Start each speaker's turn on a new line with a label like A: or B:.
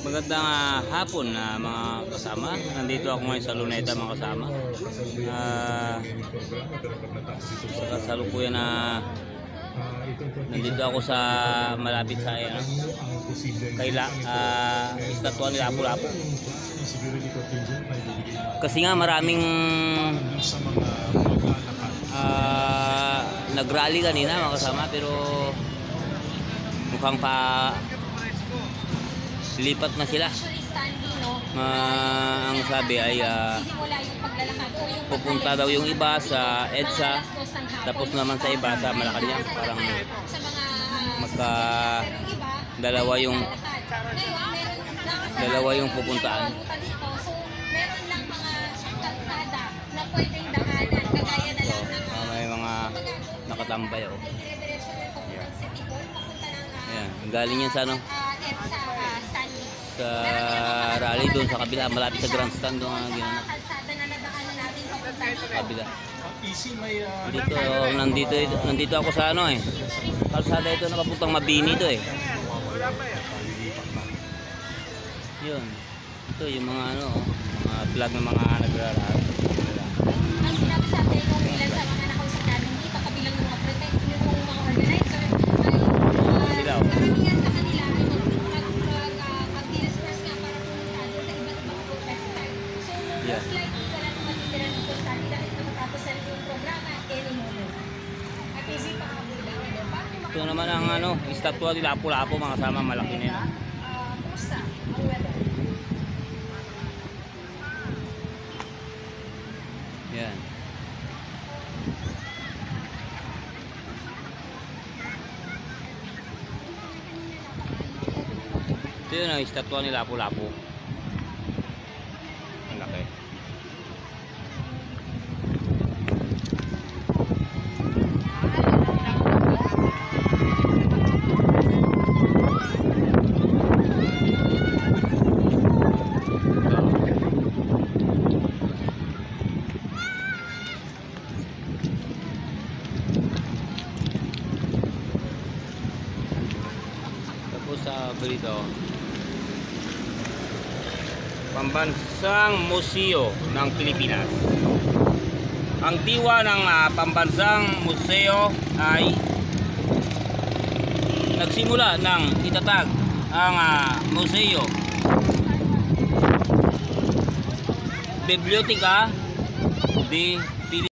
A: Magandang hapon na mga kasama. Nandito ako ngayon sa Luneta mga kasama. Sa kasalukuyan na nandito ako sa malapit sa estatwa ni Lapu-Lapu. Kasi nga maraming nag-rally kanina mga kasama, pero mukhang lipat na sila. Ang sabi ay pupunta daw yung iba sa EDSA, tapos naman sa iba sa Malacanang. Parang dalawa yung pupuntaan. May mga nakatambay ako. Ayan, galing yan sa sa rally doon sa kabila, malapit sa grandstand doon ang ginanap. Kabila. Nandito ako sa kalsada ito na papuntang Mabini ito Yun. Ito yung mga mga vlog ng mga nagrarally.
B: Ang sinabi sa atin kung ilan sa mga nakausap natin dito, kabilang ng mga protect, yung mga organizer, ay karamihan sa kanila ay mag-disperse nga para pumunta doon sa iba't mga protester. So, most likely wala nang matitira ng postali dahil matatapos na yung programa any moment. At easy pa nga po lang.
A: Ito naman ang estatwa ni Lapu-Lapu mga kasama, malaki na yun.
B: Kumusta ang weather?
A: Yan. Ito yun ang estatwa ni Lapu-Lapu. Ang laki. Sa balito, Pambansang Museo ng Pilipinas. Ang diwa ng Pambansang Museo ay nagsimula ng itatag ang museo, Biblioteca de